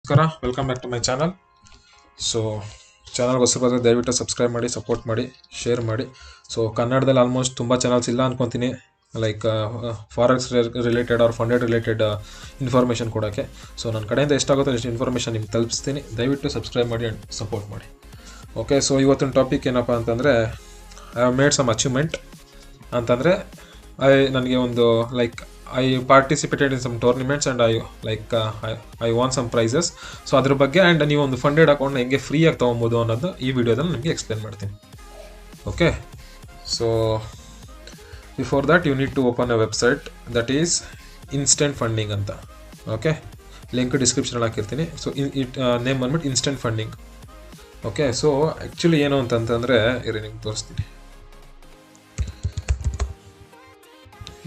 ನಮಸ್ಕಾರ, welcome back to my channel. So ಚಾನಲ್ಗೆ ಹೊಸಬಾದ್ರೆ ದಯವಿಟ್ಟು ಸಬ್ಸ್ಕ್ರೈಬ್ ಮಾಡಿ, ಸಪೋರ್ಟ್ ಮಾಡಿ, ಶೇರ್ ಮಾಡಿ. ಸೊ ಕನ್ನಡದಲ್ಲಿ ಆಲ್ಮೋಸ್ಟ್ ತುಂಬ ಚಾನಲ್ಸ್ ಇಲ್ಲ ಅನ್ಕೊತೀನಿ, like forex related or funded related information ಕೊಡೋಕ್ಕೆ. ಸೊ ನನ್ನ ಕಡೆಯಿಂದ ಎಷ್ಟಾಗುತ್ತೋ ಅಷ್ಟು ಇನ್ಫಾರ್ಮೇಷನ್ ನಿಮ್ಗೆ ತಲುಪಿಸ್ತೀನಿ. ದಯವಿಟ್ಟು ಸಬ್ಸ್ಕ್ರೈಬ್ ಮಾಡಿ ಆ್ಯಂಡ್ ಸಪೋರ್ಟ್ ಮಾಡಿ. ಓಕೆ, ಸೊ ಇವತ್ತಿನ ಟಾಪಿಕ್ ಏನಪ್ಪ ಅಂತಂದರೆ, I have made some achievement ಅಂತಂದರೆ ನನಗೆ ಒಂದು like I participated in some tournaments and I won some prizes. So ಅದ್ರ ಬಗ್ಗೆ ಆ್ಯಂಡ್ ನೀವು ಒಂದು ಫಂಡೆಡ್ ಅಕೌಂಟ್ನ ಹೆಂಗೆ ಫ್ರೀಯಾಗಿ ತೊಗೊಬೋದು ಅನ್ನೋದು ಈ ವಿಡಿಯೋದಲ್ಲಿ ನಿಮಗೆ ಎಕ್ಸ್ಪ್ಲೇನ್ ಮಾಡ್ತೀನಿ. Okay, so before that you need to open a website that is instant funding ಅಂತ. ಓಕೆ, ಲಿಂಕ್ ಡಿಸ್ಕ್ರಿಪ್ಷನಲ್ಲಿ ಹಾಕಿರ್ತೀನಿ. ಸೊ ನೇಮ್ ಬಂದ್ಬಿಟ್ಟು instant funding. Okay, so actually ಏನು ಅಂತಂತಂದರೆ ಇರಿ ನಿಮ್ಗೆ ತೋರಿಸ್ತೀನಿ.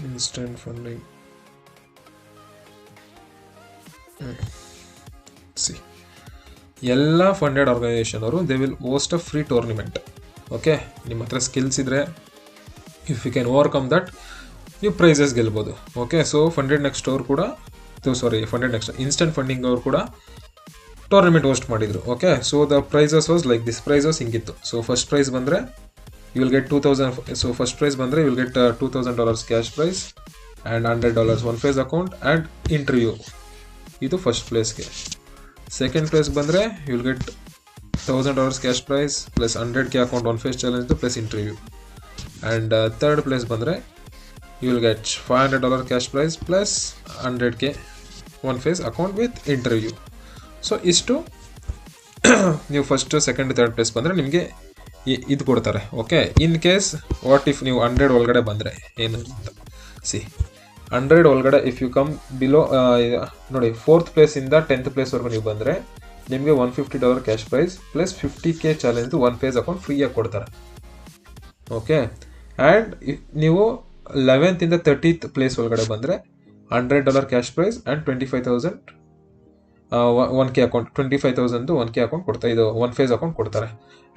ಇನ್ಸ್ಟೆಂಟ್ ಫಂಡಿಂಗ್ ಸಿ ಎಲ್ಲ ಫಂಡೆಡ್ ಆರ್ಗನೈಸೇಷನ್ ಅವರು they will host a free tournament. Okay, ನಿಮ್ಮ ಹತ್ರ ಸ್ಕಿಲ್ಸ್ ಇದ್ದರೆ if you can overcome that ನೀವು ಪ್ರೈಸಸ್ ಗೆಲ್ಬೋದು. ಓಕೆ, ಸೊ ಫಂಡೆಡ್ ನೆಕ್ಸ್ಟ್ ಅವ್ರು ಕೂಡ ಫಂಡೆಡ್ ನೆಕ್ಸ್ಟ್ ಇನ್ಸ್ಟೆಂಟ್ ಫಂಡಿಂಗ್ ಅವರು ಕೂಡ ಟೂರ್ನಮೆಂಟ್ ಹೋಸ್ಟ್ ಮಾಡಿದರು. Okay, so the prizes was like this. Prizes ಹಿಂಗಿತ್ತು. ಸೊ ಫಸ್ಟ್ ಪ್ರೈಸ್ ಬಂದರೆ you will get 2000. So first prize bandre you will get $2,000 cash prize and $100 one phase account and interview. Idu first place ge. Second place bandre you will get $1,000 cash prize plus 100k account one phase challenge plus interview. And third place bandre you will get $500 cash prize plus 100k one phase account with interview. So istu ನೀವು first second third place ಬಂದರೆ ನಿಮಗೆ ಇದು ಕೊಡ್ತಾರೆ. Okay, in case what if ನೀವು 100 ಒಳಗಡೆ ಬಂದರೆ ಏನು ಅಂತ ಸಿ. 100 ಒಳಗಡೆ ಇಫ್ ಯು ಕಮ್ ಬಿಲೋ ನೋಡಿ, 4th ಪ್ಲೇಸಿಂದ 10th ಪ್ಲೇಸ್ವರೆಗೂ ನೀವು ಬಂದರೆ ನಿಮಗೆ $150 cash prize plus 50k challenge one phase account ಫ್ರೀಯಾಗಿ ಕೊಡ್ತಾರೆ. ಓಕೆ, ಆ್ಯಂಡ್ ನೀವು 11th ಇಂದ 30th ಪ್ಲೇಸ್ ಒಳಗಡೆ ಬಂದರೆ $100 cash prize and 25,000 1k account 25,000 1k account ಕೊಡ್ತಾರೆ. ಇದು ಒನ್ ಫೇಸ್ ಅಕೌಂಟ್ ಕೊಡ್ತಾರೆ.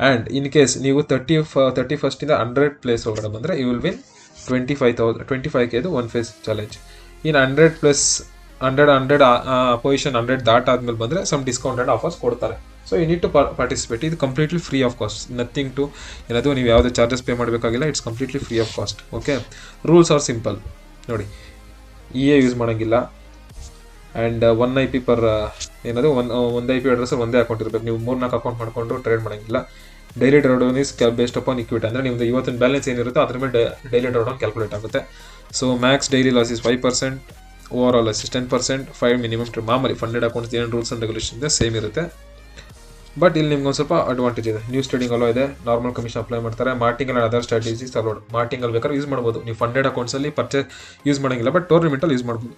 ಆ್ಯಂಡ್ ಇನ್ ಕೇಸ್ ನೀವು 31st 100 ಪ್ಲೇಸ್ ಒಳಗಡೆ ಬಂದರೆ ಯು ವಿಲ್ ವಿನ್ 25Kದು ಒನ್ ಫೇಸ್ ಚಾಲೆಂಜ್. ಇನ್ನು 100 ಪ್ಲಸ್ 100 ಪೊಸಿಷನ್ 100 ದಾಟಾದ್ಮೇಲೆ ಬಂದರೆ ಸಮ್ ಡಿಸ್ಕೌಂಟೆಡ್ ಆಫರ್ಸ್ ಕೊಡ್ತಾರೆ. So you need to participate. ಇದು completely free of cost, nothing to ಏನಾದರೂ ನೀವು ಯಾವುದೇ ಚಾರ್ಜಸ್ ಪೇ ಮಾಡಬೇಕಾಗಿಲ್ಲ. It's completely free of cost. Okay, rules are simple ನೋಡಿ. EA ಯೂಸ್ ಮಾಡೋಂಗಿಲ್ಲ ಆ್ಯಂಡ್ 1 IP ಪರ್ ಏನದು ಒಂದು IP ಅಡ್ರೆಸ್ ಒಂದೇ ಅಕೌಂಟ್ ಇರಬೇಕು. ನೀವು 3-4 ಅಕೌಂಟ್ ಮಾಡಿಕೊಂಡು ಟ್ರೇಡ್ ಮಾಡೋಂಗಿಲ್ಲ. Daily drawdown is based upon equity. ಅಂದರೆ ನಿಮ್ಮದು ಇವತ್ತಿನ ಬ್ಯಾಲೆನ್ಸ್ ಏನಿರುತ್ತೋ ಅದ್ರ ಮೇಲೆ ಡೈಲಿ ಡ್ರಾಡೌನ್ ಕ್ಯಾಲ್ಕುಲೇಟ್ ಆಗುತ್ತೆ. So max daily loss is 5%, overall loss is 10%, 5 minimum ಮಾಮೂಲಿ ಫಂಡೆಡ್ ಅಕೌಂಟ್ಸ್ ಏನು ರೂಲ್ಸ್ ಆ್ಯಂಡ್ ರೆಗ್ಯುಲೇಷನ್ ಇದೆ ಸೇಮ್ ಇರುತ್ತೆ. ಬಟ್ ಇಲ್ಲಿ ನಿಮ್ಗೆ ಒಂದು ಸ್ವಲ್ಪ ಅಡ್ವಾಂಟೇಜ್ ಇದೆ. ನ್ಯೂಸ್ ಟ್ರೇಡಿಂಗ್ ಅಲೋ ಇದೆ, ನಾರ್ಮಲ್ ಕಮಿಷನ್ ಅಪ್ಲೈ ಮಾಡ್ತಾರೆ. Martingale and other strategies allowed. Martingale ಬೇಕಾದ್ರೆ ಯೂಸ್ ಮಾಡ್ಬೋದು. ನೀವು ಫಂಡೆಡ್ ಅಕೌಂಟ್ಸಲ್ಲಿ ಪರ್ಚೇಸ್ ಯೂಸ್ ಮಾಡೋಂಗಿಲ್ಲ, ಬಟ್ ಟೂರ್ನಮೆಂಟಲ್ಲಿ ಯೂಸ್ ಮಾಡ್ಬೋದು.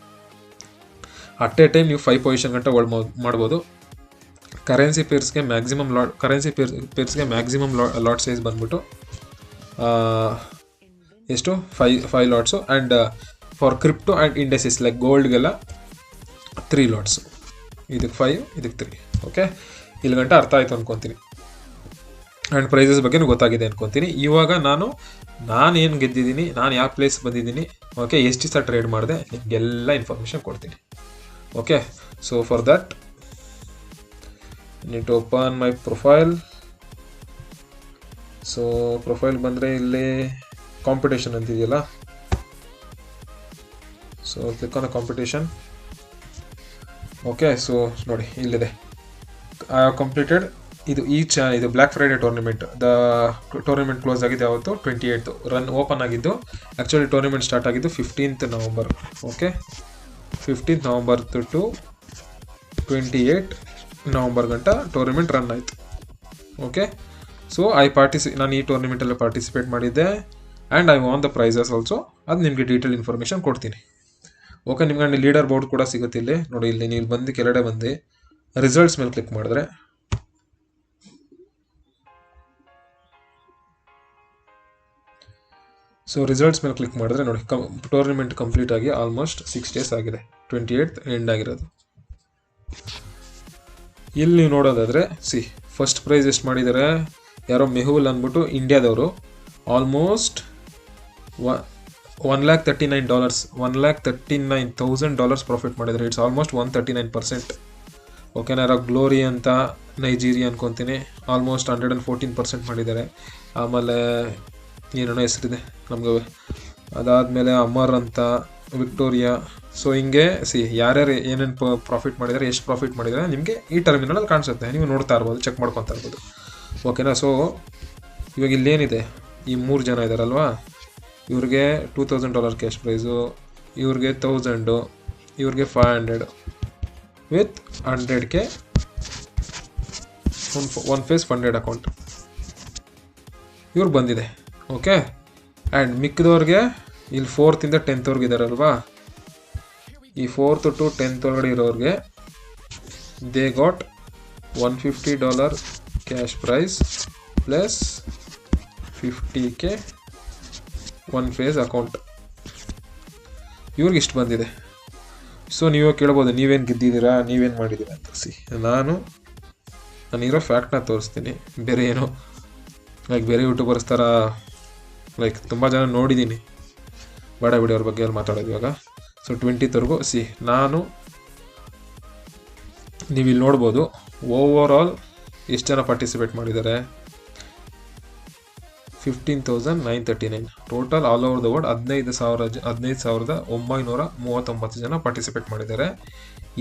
ಅಟ್ ಎ ಟೈಮ್ ನೀವು 5 ಪೊಸಿಷನ್ ಗಂಟೆ ಮಾಡ್ಬೋದು. ಕರೆನ್ಸಿ ಪೇರ್ಸ್ಗೆ ಮ್ಯಾಕ್ಸಿಮಮ್ ಲಾಟ್ ಸೈಜ್ ಬಂದ್ಬಿಟ್ಟು ಎಷ್ಟು 5 lots. And for crypto and indices like ಗೋಲ್ಡ್ಗೆಲ್ಲ 3 ಲಾಟ್ಸು. ಇದಕ್ಕೆ 5, ಇದಕ್ಕೆ 3. ಓಕೆ, ಇಲ್ಲಿ ಗಂಟೆ ಅರ್ಥ ಆಯಿತು ಅಂದ್ಕೊತೀನಿ. ಆ್ಯಂಡ್ ಪ್ರೈಸಸ್ ಬಗ್ಗೆ ಗೊತ್ತಾಗಿದೆ ಅಂದ್ಕೊತೀನಿ. ಇವಾಗ ನಾನು ಏನು ಗೆದ್ದಿದ್ದೀನಿ, ನಾನು ಯಾವ ಪ್ಲೇಸ್ ಬಂದಿದ್ದೀನಿ, ಓಕೆ, ಎಷ್ಟು ದಿವಸ ಟ್ರೇಡ್ ಮಾಡಿದೆ, ನಿಮಗೆಲ್ಲ ಇನ್ಫಾರ್ಮೇಷನ್ ಕೊಡ್ತೀನಿ. Okay, so for that need to open my profile. So profile ಬಂದರೆ ಇಲ್ಲಿ ಕಾಂಪಿಟೇಷನ್ ಅಂತಿದೆಯಲ್ಲ, so click on competition. Okay, so ನೋಡಿ ಇಲ್ಲಿದೆ ಐ ಹ್ಯಾವ್ ಕಂಪ್ಲೀಟೆಡ್. ಇದು black Friday tournament. The tournament close ಆಗಿದ್ದು ಯಾವತ್ತು 28th. ರನ್ ಓಪನ್ ಆಗಿದ್ದು ಆ್ಯಕ್ಚುಲಿ ಟೂರ್ನಮೆಂಟ್ ಸ್ಟಾರ್ಟ್ ಆಗಿದ್ದು 15th November. Okay, 15th November to 28 November ಗಂಟ ಟೂರ್ನಮೆಂಟ್ ರನ್ ಆಯಿತು. ಓಕೆ, ಸೊ ನಾನು ಈ ಟೂರ್ನಮೆಂಟಲ್ಲಿ ಪಾರ್ಟಿಸಿಪೇಟ್ ಮಾಡಿದ್ದೆ and I won the prices also. ಅದು ನಿಮಗೆ ಡೀಟೇಲ್ ಇನ್ಫಾರ್ಮೇಷನ್ ಕೊಡ್ತೀನಿ. ಓಕೆ, ನಿಮ್ಗೆ ಲೀಡರ್ ಬೋರ್ಡ್ ಕೂಡ ಸಿಗುತ್ತೆ ಇಲ್ಲಿ ನೋಡಿ. ಇಲ್ಲಿ ನೀವು ಬಂದು ಕೆಳಗಡೆ ಬಂದು ರಿಸಲ್ಟ್ಸ್ ಮೇಲೆ ಕ್ಲಿಕ್ ಮಾಡಿದ್ರೆ ನೋಡಿ ಟೂರ್ನಮೆಂಟ್ ಕಂಪ್ಲೀಟ್ ಆಗಿ ಆಲ್ಮೋಸ್ಟ್ 6 days ಆಗಿದೆ. 28th ಎಂಡ್ ಆಗಿರೋದು. ಇಲ್ಲಿ ನೀವು ನೋಡೋದಾದರೆ ಸಿ ಫಸ್ಟ್ ಪ್ರೈಸ್ ಎಷ್ಟು ಮಾಡಿದ್ದಾರೆ, ಯಾರೋ ಮೆಹುಲ್ ಅಂದ್ಬಿಟ್ಟು ಇಂಡಿಯಾದವರು ಆಲ್ಮೋಸ್ಟ್ $139,000 ಪ್ರಾಫಿಟ್ ಮಾಡಿದ್ದಾರೆ. It's almost 139%. ಓಕೆನಾ. ಗ್ಲೋರಿ ಅಂತ ನೈಜೀರಿಯಾ ಅನ್ಕೊತೀನಿ, ಆಲ್ಮೋಸ್ಟ್ 114% ಮಾಡಿದ್ದಾರೆ. ಆಮೇಲೆ ಏನೇನೋ ಹೆಸರಿದೆ ನಮಗೆ. ಅದಾದಮೇಲೆ ಅಮರ್ ಅಂತ, ವಿಕ್ಟೋರಿಯಾ. ಸೊ ಹಿಂಗೆ ಯಾರ್ಯಾರು ಏನೇನು ಪ್ರಾಫಿಟ್ ಮಾಡಿದ್ದಾರೆ, ಎಷ್ಟು ಪ್ರಾಫಿಟ್ ಮಾಡಿದ್ದಾರೆ ನಿಮಗೆ ಈ ಟರ್ಮಿನಲಲ್ಲಿ ಕಾಣಿಸುತ್ತೆ, ನೀವು ನೋಡ್ತಾ ಇರ್ಬೋದು, ಚೆಕ್ ಮಾಡ್ಕೊತಾ ಇರ್ಬೋದು. ಓಕೆನಾ. ಸೊ ಇವಾಗ ಇಲ್ಲೇನಿದೆ, ಈ 3 ಜನ ಇದ್ದಾರಲ್ವಾ, ಇವ್ರಿಗೆ $2,000 ಕ್ಯಾಶ್ ಪ್ರೈಸು, ಇವ್ರಿಗೆ 1000, ಇವ್ರಿಗೆ 500 with 100K one phase funded account ಇವ್ರಿಗೆ ಬಂದಿದೆ. ಓಕೆ. ಆ್ಯಂಡ್ ಮಿಕ್ಕಿದವ್ರಿಗೆ ಇಲ್ಲಿ 4th ಇಂದ 10th ಇದ್ದಾರಲ್ವಾ, ಈ 4th to 10th ಒಳಗಡೆ ಇರೋರಿಗೆ they got $150 cash prize plus 50K one phase account. ಇವ್ರಿಗೆ ಇಷ್ಟು ಬಂದಿದೆ. ಸೊ ನೀವು ಕೇಳ್ಬೋದು, ನೀವೇನು ಗೆದ್ದಿದ್ದೀರಾ, ನೀವೇನು ಮಾಡಿದ್ದೀರಾ ಅಂತ. ನಾನಿರೋ ಫ್ಯಾಕ್ಟ್ನ ತೋರಿಸ್ತೀನಿ, ಬೇರೆ ಏನೋ ಲೈಕ್ ಬೇರೆ ಯೂಟ್ಯೂಬರ್ಸ್ ಥರ ಲೈಕ್ ತುಂಬ ಜನ ನೋಡಿದ್ದೀನಿ, ಬೇಡ ಬಿಡಿ ಅವ್ರ ಬಗ್ಗೆ ಅಲ್ಲಿ ಮಾತಾಡೋದು ಇವಾಗ. ಸೊ 20th ನಾನು ನೀವು ಇಲ್ಲಿ ನೋಡ್ಬೋದು ಓವರ್ ಆಲ್ ಎಷ್ಟು ಜನ ಪಾರ್ಟಿಸಿಪೇಟ್ ಮಾಡಿದ್ದಾರೆ. 15,939 total all over the world. 15,939 ಜನ ಪಾರ್ಟಿಸಿಪೇಟ್ ಮಾಡಿದ್ದಾರೆ.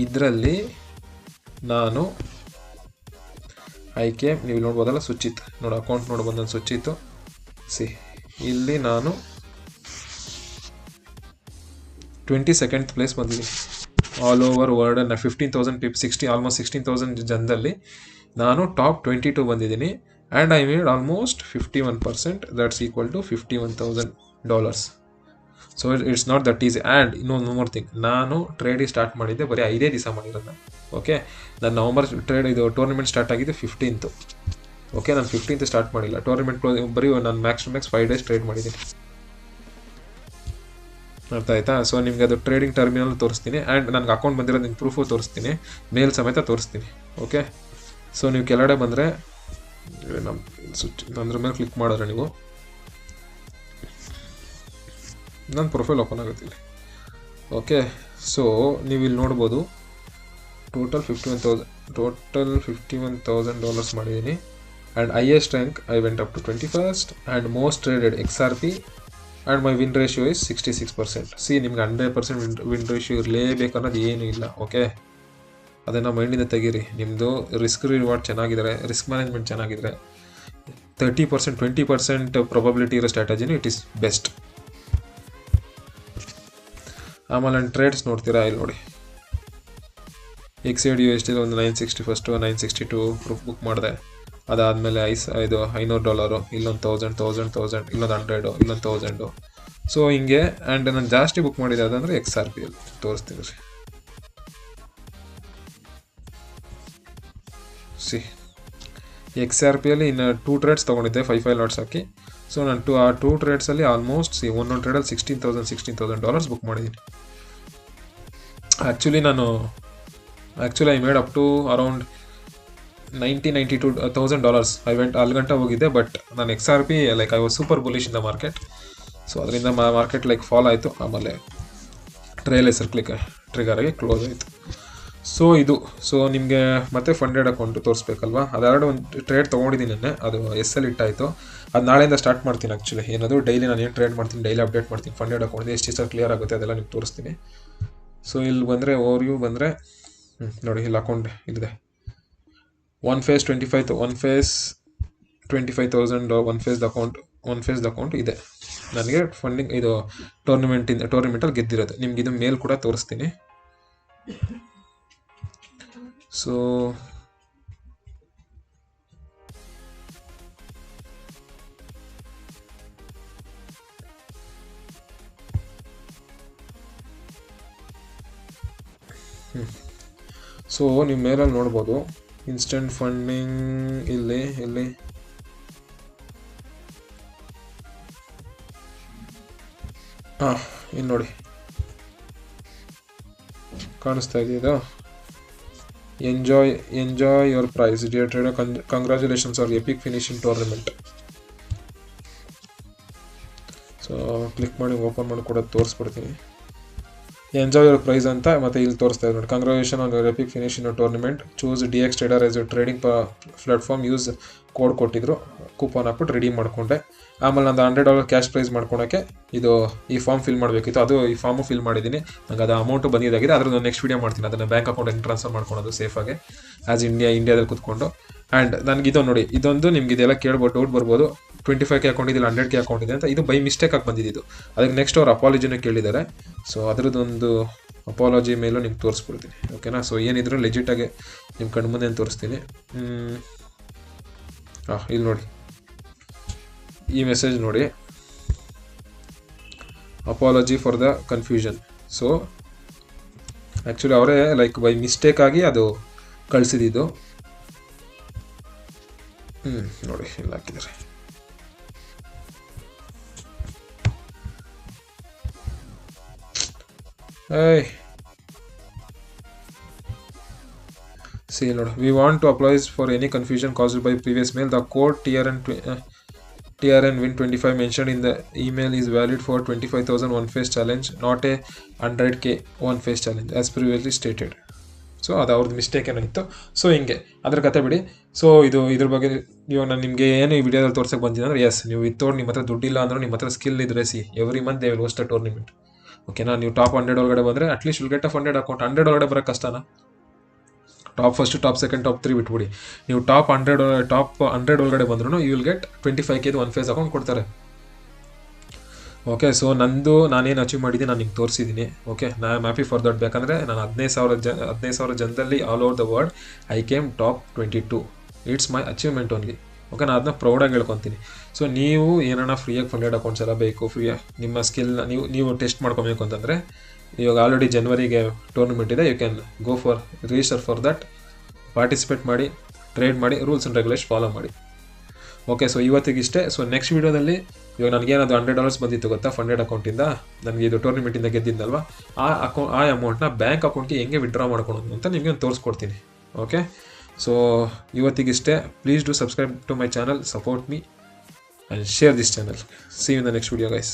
ಇದರಲ್ಲಿ ನಾನು ಆಯ್ಕೆ ನೀವು ನೋಡ್ಬೋದಲ್ಲ, ಸುಚಿತ್ ನೋಡಿ, ಅಕೌಂಟ್ ನೋಡ್ಬೋದು ನಾನು ಸುಚಿತ್ತು. ಇಲ್ಲಿ ನಾನು 22nd ಪ್ಲೇಸ್ ಬಂದಿದ್ದೀನಿ ಆಲ್ ಓವರ್ ವರ್ಲ್ಡ್. 15,000 ಆಲ್ಮೋಸ್ಟ್ 16,000 ಜನದಲ್ಲಿ ನಾನು ಟಾಪ್ 22 ಬಂದಿದ್ದೀನಿ. And I made almost 51%, that's equal to $51,000. So it's not that easy. And ಇನ್ನೊಂದು ಮೋರ್ ಥಿಂಗ್, ನಾನು ಟ್ರೇಡಿಗೆ ಸ್ಟಾರ್ಟ್ ಮಾಡಿದ್ದೆ ಬರೀ 5 ದಿವಸ ಮಾಡಿರೋದು. ಓಕೆ. ನಾನು ನವಂಬರ್ ಟೂರ್ನಮೆಂಟ್ ಸ್ಟಾರ್ಟ್ ಆಗಿದ್ದು 15th. ಓಕೆ. ನಾನು 15th ಸ್ಟಾರ್ಟ್ ಮಾಡಿಲ್ಲ ಟೂರ್ನಮೆಂಟ್, ಬರೀ ನಾನು ಮ್ಯಾಕ್ಸ್ 5 ಡೇಸ್ ಟ್ರೇಡ್ ಮಾಡಿದ್ದೀನಿ. ಅರ್ಥ ಆಯ್ತಾ. ಸೊ ನಿಮಗೆ ಅದು ಟ್ರೇಡಿಂಗ್ ಟರ್ಮಿನಲ್ ತೋರಿಸ್ತೀನಿ, ಆ್ಯಂಡ್ ನನಗೆ ಅಕೌಂಟ್ ಬಂದಿರೋದು ನಿಮ್ಗೆ ಪ್ರೂಫು ತೋರಿಸ್ತೀನಿ, ಮೇಲ್ ಸಮೇತ ತೋರಿಸ್ತೀನಿ. ಓಕೆ. ಸೊ ನೀವು ಕೆಳಗಡೆ ಬಂದರೆ ಅದ್ರ ಮೇಲೆ ಕ್ಲಿಕ್ ಮಾಡಿದ್ರೆ ನೀವು ನನ್ನ ಪ್ರೊಫೈಲ್ ಓಪನ್ ಆಗುತ್ತೆ ಇಲ್ಲಿ. ಓಕೆ. ಸೊ ನೀವು ಇಲ್ಲಿ ನೋಡ್ಬೋದು ಟೋಟಲ್ $51,000 ಮಾಡಿದ್ದೀನಿ. And highest rank I went up to 21st and most traded XRP and my win ratio is 66%. ನಿಮ್ಗೆ 100% ವಿನ್ ರೇಷಿಯೋ ಇರಲೇಬೇಕು ಅನ್ನೋದು ಏನೂ ಇಲ್ಲ. ಓಕೆ. ಅದನ್ನು ಮೈಂಡಿಂದ ತೆಗೀರಿ. ನಿಮ್ಮದು ರಿಸ್ಕ್ ರಿವಾರ್ಡ್ ಚೆನ್ನಾಗಿದ್ದಾರೆ, ರಿಸ್ಕ್ ಮ್ಯಾನೇಜ್ಮೆಂಟ್ ಚೆನ್ನಾಗಿದ್ರೆ 30%, 20% ಪ್ರೊಬಬಿಲಿಟಿ ಇರೋ ಸ್ಟ್ರಾಟಜಿನೂ ಇಟ್ ಈಸ್ ಬೆಸ್ಟ್. ಆಮೇಲೆ ನಾನು ಟ್ರೇಡ್ಸ್ ನೋಡ್ತೀರಾ, ಇಲ್ಲಿ ನೋಡಿ XAUD ಒಂದು 960 ಫಸ್ಟು 962 ಬುಕ್ ಮಾಡಿದೆ. ಅದಾದಮೇಲೆ ಇದು $500, ಇಲ್ಲೊಂದು 1000, ಇಲ್ಲೊಂದು 100, ಇಲ್ಲೊಂದು 1000. ಸೊ ಹಿಂಗೆ. ಆ್ಯಂಡ್ ನಾನು ಜಾಸ್ತಿ ಬುಕ್ ಮಾಡಿದೆ ಅದಂದರೆ XRP ಅಲ್ಲಿ ತೋರಿಸ್ತೀನಿ XRP ಅಲ್ಲಿ ಇನ್ನು 2 ಟ್ರೇಡ್ಸ್ ತೊಗೊಂಡಿದ್ದೆ 5 ಲಾಟ್ಸ್ ಹಾಕಿ. ಸೊ ನಾನು ಆ 2 ಟ್ರೇಡ್ಸಲ್ಲಿ ಆಲ್ಮೋಸ್ಟ್ ಒಂದೊಂದು ಟ್ರೇಡಲ್ಲಿ $16,000 ಬುಕ್ ಮಾಡಿದ್ದೀನಿ. Actually I made up to around $92,000. I went ಅಲ್ಲಿಗಂಟ ಹೋಗಿದ್ದೆ, ಬಟ್ ನಾನು XRP like I was super bullish in the market. So ಅದರಿಂದ ಮಾರ್ಕೆಟ್ ಲೈಕ್ ಫಾಲ್ ಆಯಿತು, ಆಮೇಲೆ ಟ್ರೇಲ್ ಹೆಸರು ಟ್ರಿಗರಾಗಿ ಕ್ಲೋಸ್ ಆಯಿತು. ಸೊ ನಿಮಗೆ ಮತ್ತೆ ಫಂಡೆಡ್ ಅಕೌಂಟು ತೋರಿಸ್ಬೇಕಲ್ವಾ. ಅದೆರಡು ಒಂದು ಟ್ರೇಡ್ ತೊಗೊಂಡಿದ್ದೀನಿ ನೆನ್ನೆ, ಅದು SL ಇಟ್ಟಾಯಿತು. ಅದು ನಾಳೆಯಿಂದ ಸ್ಟಾರ್ಟ್ ಮಾಡ್ತೀನಿ. ಆ್ಯಕ್ಚುಲಿ ಏನದು ಡೈಲಿ ನಾನು ಏನು ಟ್ರೇಡ್ ಮಾಡ್ತೀನಿ, ಡೈಲಿ ಅಪ್ಡೇಟ್ ಮಾಡ್ತೀನಿ. ಫಂಡೆಡ್ ಅಕೌಂಟ್ ಎಷ್ಟು ದಿವಸ ಕ್ಲಿಯರ್ ಆಗುತ್ತೆ ಅದೆಲ್ಲ ನಿಮ್ಗೆ ತೋರಿಸ್ತೀನಿ. ಸೊ ಇಲ್ಲಿ ಬಂದರೆ ಓವರ್ವ್ಯೂ ಬಂದರೆ ನೋಡಿ, ಇಲ್ಲಿ ಅಕೌಂಟ್ ಇಲ್ಲಿದೆ. One phase 25,000 one phase account ಇದೆ ನನಗೆ. ಫಂಡಿಂಗ್ ಇದು ಟೂರ್ನಮೆಂಟಲ್ಲಿ ಗೆದ್ದಿರೋದು. ನಿಮ್ಗೆ ಇದು ಮೇಲ್ ಕೂಡ ತೋರಿಸ್ತೀನಿ. ಸೊ ನೀವು ಮೇಲಲ್ಲಿ ನೋಡ್ಬೋದು ಇನ್ಸ್ಟೆಂಟ್ ಫಂಡಿಂಗ್ ಇಲ್ಲಿ ಇಲ್ಲಿ ಇಲ್ಲಿ ನೋಡಿ ಕಾಣಿಸ್ತಾ ಇದೆಯಾ? Enjoy your prize dear trader, congratulations our epic finishing tournament. So click ಮಾಡಿ ಓಪನ್ ಮಾಡಿ ಕೂಡ ತೋರಿಸ್ಬಿಡ್ತೀನಿ. ಎಂಜಾಯ್ ಯುವರ್ ಪ್ರೈಸ್ ಅಂತ ಮತ್ತೆ ಇಲ್ಲಿ ತೋರಿಸ್ತಾ ಇದೆ ನೋಡಿ. Congratulation on your epic finish in tournament, choose DX trader as you trading platform, use code ಕೊಟ್ಟಿದ್ರು, ಕೂಪನ್ ಹಾಕ್ಬಿಟ್ಟು ರೆಡೀಮ್ ಮಾಡ್ಕೊಂಡೆ. ಆಮೇಲೆ ನಂದು $100 ಕ್ಯಾಶ್ ಪ್ರೈಸ್ ಮಾಡ್ಕೊಳಕ್ಕೆ ಇದು ಈ ಫಾರ್ಮ್ ಫಿಲ್ ಮಾಡಬೇಕಿತ್ತು, ಅದು ಈ ಫಾರ್ಮು ಫಿಲ್ ಮಾಡಿದ್ದೀನಿ. ನಂಗೆ ಅದು ಅಮೌಂಟು ಬಂದಿದ್ದಾಗಿದೆ, ಅದ್ರದ್ದು ನೆಕ್ಸ್ಟ್ ವೀಡಿಯೋ ಮಾಡ್ತೀನಿ, ಅದನ್ನು ಬ್ಯಾಂಕ್ ಅಕೌಂಟ್ ಹೆಂಗೆ ಟ್ರಾನ್ಸ್ಫರ್ ಮಾಡ್ಕೊಳೋದು ಸೇಫಾಗಿ ಆ್ಯಸ್ ಇಂಡಿಯಾದಲ್ಲಿ ಕೂತ್ಕೊಂಡು. ಆ್ಯಂಡ್ ನನಗೆ ಇದು ನೋಡಿ, ಇದೊಂದು ನಿಮ್ಗೆ ಇದೆಲ್ಲ ಕೇಳ್ಬೋದು, ಡೌಟ್ ಬರ್ಬೋದು, 25K ಅಕೌಂಟ್ ಇದಿಲ್ಲ 100K ಅಕೌಂಟ್ ಇದೆ ಅಂತ. ಇದು ಬೈ ಮಿಸ್ಟೇಕಾಗಿ ಬಂದಿದ್ದು, ಅದಕ್ಕೆ ನೆಕ್ಸ್ಟ್ ಅವ್ರು ಅಪಾಲಜಿನೂ ಕೇಳಿದ್ದಾರೆ. ಸೊ ಅದರದ್ದೊಂದು ಅಪಾಲಜಿ ಮೇಲೂ ನಿಮ್ಗೆ ತೋರಿಸ್ಬಿಡ್ತೀನಿ, ಓಕೆನಾ. ಸೊ ಏನಿದ್ರು ಲೆಜಿಟಾಗಿ ನಿಮ್ಮ ಕಣ್ಣು ಮುಂದೆ ತೋರಿಸ್ತೀನಿ. ಇಲ್ಲಿ ನೋಡಿ, ಈ ಮೆಸೇಜ್ ನೋಡಿ, apology for the confusion. So actually ಅವರೇ ಲೈಕ್ ಬೈ ಮಿಸ್ಟೇಕ್ ಆಗಿ ಅದು ಕಳಿಸಿದ್ದು. ನೋಡಿ ಇಲ್ಲಿ ಹಾಕಿದ್ದಾರೆ. See, Lord, we want to apologize for any confusion caused by previous mail. The code TRN win 25 mentioned in the email is valid for 25,000 one phase challenge, not a 100K one phase challenge as previously stated. So ಅದು ಅವ್ರದ್ದು mistake ಏನಾಗಿತ್ತು. So ಹಿಂಗೆ ಅದ್ರ ಕತೆ ಬಿಡಿ. So ಇದ್ರ ಬಗ್ಗೆ ಇವಾಗ ನಾನು ನಿಮಗೆ ಏನು ಈ ವಿಡಿಯೋದಲ್ಲಿ ತೋರ್ಸಕ್ಕೆ ಬಂದಿದ್ದೆ ಅಂದರೆ, ಎಸ್ ನೀವು ವಿತ್ತೌಟ್ ನಿಮ್ಮ ಹತ್ರ ದುಡ್ಡಿಲ್ಲ ಅಂದರೂ ನಿಮ್ಮ ಹತ್ರ ಸ್ಕಿಲ್ ಇದ್ರೆ every month they will host a tournament, ಓಕೆನಾ. ನೀವು ಟಾಪ್ 100 ಒಳಗಡೆ ಬಂದರೆ at least will get a funded account. 100 ಒಳಗಡೆ ಬರೋಕ್ಕೆ ಕಷ್ಟನಾ? Top first, top second, top 3 ಬಿಟ್ಬಿಡಿ, ನೀವು ಟಾಪ್ 100 ಒಳಗಡೆ ಬಂದ್ರೂ you will get 25K one phase account ಕೊಡ್ತಾರೆ, ಓಕೆ. ಸೊ ನಾನೇನು ಅಚೀವ್ ಮಾಡಿದ್ದೀನಿ ನಾನು ನಿಮ್ಗೆ ತೋರಿಸಿದ್ದೀನಿ, okay. I am happy for that. ಬೇಕಂದರೆ ನಾನು 15,000 ಜನದಲ್ಲಿ all over the world I came top 22. It's my achievement only, okay. ನಾನು ಅದನ್ನ ಪ್ರೌಡಾಗಿ ಹೇಳ್ಕೊತೀನಿ. ಸೊ ನೀವು ಏನಾರ ಫ್ರೀಯಾಗಿ ಫಂಡೆಡ್ ಅಕೌಂಟ್ಸ್ ಎಲ್ಲ ಬೇಕು, ಫ್ರೀಯಾಗಿ ನಿಮ್ಮ ಸ್ಕಿಲ್ನ ನೀವು ಟೆಸ್ಟ್ ಮಾಡ್ಕೊಬೇಕು ಅಂತಂದರೆ, ಇವಾಗ ಆಲ್ರೆಡಿ ಜನವರಿಗೆ ಟೂರ್ನಮೆಂಟ್ ಇದೆ, you can go for register for that, participate ಮಾಡಿ, ಟ್ರೇಡ್ ಮಾಡಿ, ರೂಲ್ಸ್ ಆ್ಯಂಡ್ ರೆಗ್ಯುಲೇಷನ್ ಫಾಲೋ ಮಾಡಿ, ಓಕೆ. ಸೊ ಇವತ್ತಿಗಿಷ್ಟೇ. ಸೊ ನೆಕ್ಸ್ಟ್ ವೀಡಿಯೋದಲ್ಲಿ ಇವಾಗ ನನಗೇನದು $100 ಬಂದಿತ್ತು ಗೊತ್ತಾ ಫಂಡೆಡ್ ಅಕೌಂಟಿಂದ, ನನಗೆ ಇದು ಟೂರ್ನಮೆಂಟಿಂದ ಗೆದ್ದಿದ್ದಲ್ವ, ಆ ಅಮೌಂಟ್ನ ಬ್ಯಾಂಕ್ ಅಕೌಂಟ್ಗೆ ಹೆಂಗೆ ವಿಡ್ರಾ ಮಾಡ್ಕೊಳೋದು ಅಂತ ನಿಮಗೆ ತೋರಿಸ್ಕೊಡ್ತೀನಿ, ಓಕೆ. ಸೊ ಇವತ್ತಿಗಿಷ್ಟೇ. Please do subscribe to my channel, support me and share this channel. See you in the next video guys.